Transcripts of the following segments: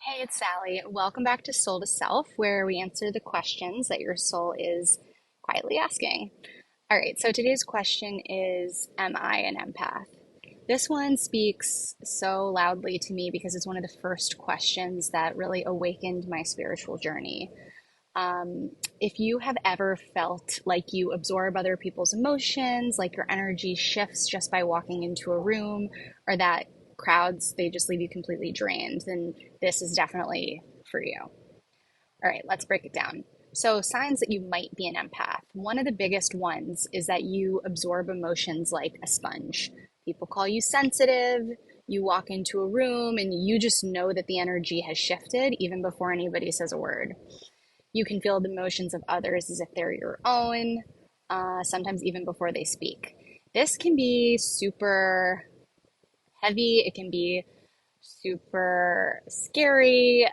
Hey, it's Sally. Welcome back to Soul to Self, where we answer the questions that your soul is quietly asking. All right, so today's question is: Am I an empath? This one speaks so loudly to me because it's one of the first questions that really awakened my spiritual journey. If you have ever felt like you absorb other people's emotions, like your energy shifts just by walking into a room, or that crowds, they just leave you completely drained, then this is definitely for you. All right, let's break it down. So, signs that you might be an empath. One of the biggest ones is that you absorb emotions like a sponge. People call you sensitive. You walk into a room and you just know that the energy has shifted even before anybody says a word. You can feel the emotions of others as if they're your own, sometimes even before they speak. This can be super heavy, it can be super scary.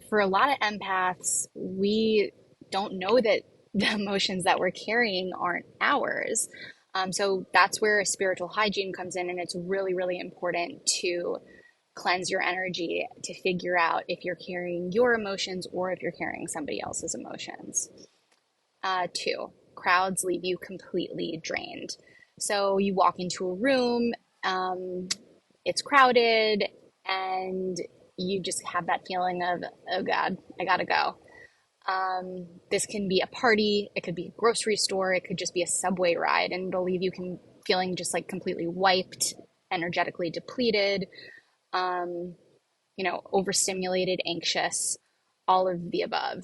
For a lot of empaths, we don't know that the emotions that we're carrying aren't ours. So that's where spiritual hygiene comes in, and it's really, really important to cleanse your energy to figure out if you're carrying your emotions or if you're carrying somebody else's emotions. Two, crowds leave you completely drained. So you walk into a room, um, it's crowded, and you just have that feeling of, oh God, I gotta go. This can be a party, it could be a grocery store, it could just be a subway ride, and it'll leave you feeling just like completely wiped, energetically depleted, um, overstimulated, anxious, all of the above.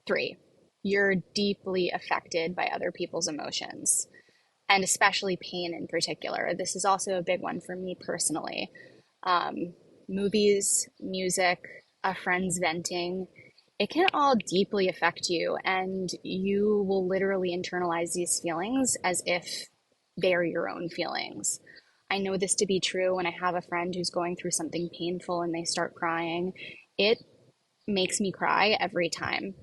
Three, you're deeply affected by other people's emotions, and especially pain in particular. This is also a big one for me personally. Um, Movies, music, a friend's venting, it can all deeply affect you, and you will literally internalize these feelings as if they're your own feelings. I know this to be true when I have a friend who's going through something painful and they start crying. It makes me cry every time.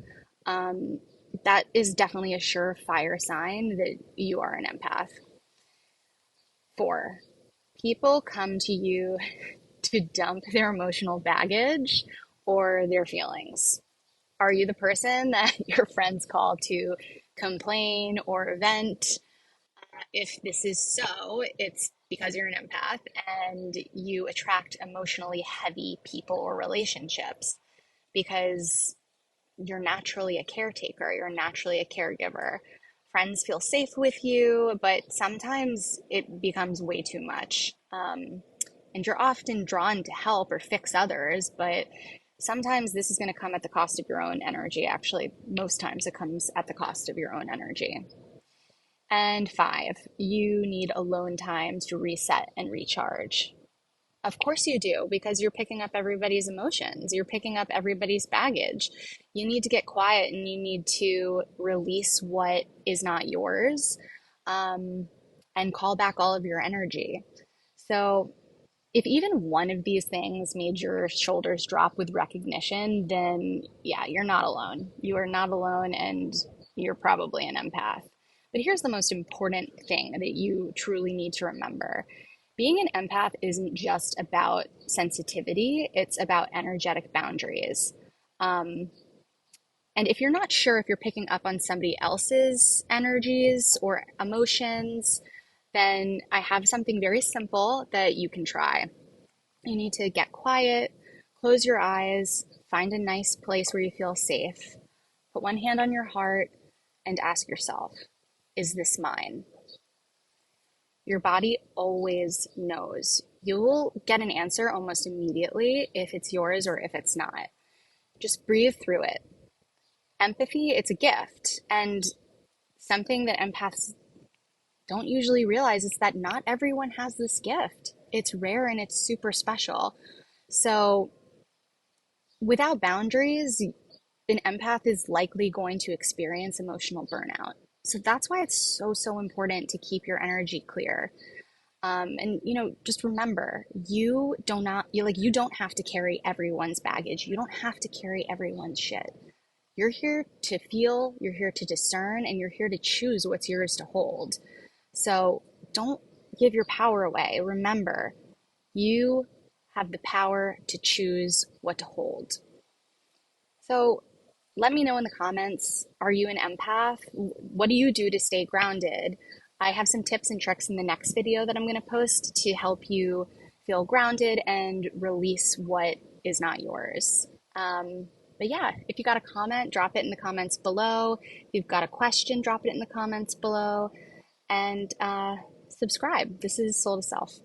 Um, that is definitely a surefire sign that you are an empath. Four, people come to you to dump their emotional baggage or their feelings. Are you the person that your friends call to complain or vent? If this is so, it's because you're an empath and you attract emotionally heavy people or relationships because you're naturally a caretaker, you're naturally a caregiver. Friends feel safe with you, but sometimes it becomes way too much. And you're often drawn to help or fix others, but sometimes this is going to come at the cost of your own energy. Actually, most times it comes at the cost of your own energy. And five, you need alone time to reset and recharge. Of course you do, because you're picking up everybody's emotions. You're picking up everybody's baggage. You need to get quiet and you need to release what is not yours, um, and call back all of your energy. So, if even one of these things made your shoulders drop with recognition, then yeah, you're not alone. You are not alone, and you're probably an empath. But here's the most important thing that you truly need to remember: being an empath isn't just about sensitivity, it's about energetic boundaries. Um, and if you're not sure if you're picking up on somebody else's energies or emotions, then I have something very simple that you can try. You need to get quiet, close your eyes, find a nice place where you feel safe, put one hand on your heart, and ask yourself, is this mine? Your body always knows. You'll get an answer almost immediately if it's yours or if it's not. Just breathe through it. Empathy, it's a gift. And something that empaths don't usually realize is that not everyone has this gift. It's rare and it's super special. So, without boundaries, an empath is likely going to experience emotional burnout. So, that's why it's so, so important to keep your energy clear. Just remember, you don't have to carry everyone's baggage. You don't have to carry everyone's shit. You're here to feel, you're here to discern, and you're here to choose what's yours to hold. So don't give your power away. Remember, you have the power to choose what to hold. So let me know in the comments, are you an empath? What do you do to stay grounded? I have some tips and tricks in the next video that I'm going to post to help you feel grounded and release what is not yours. But yeah, if you got a comment, drop it in the comments below. If you've got a question, drop it in the comments below. And subscribe. This is Soul to Self.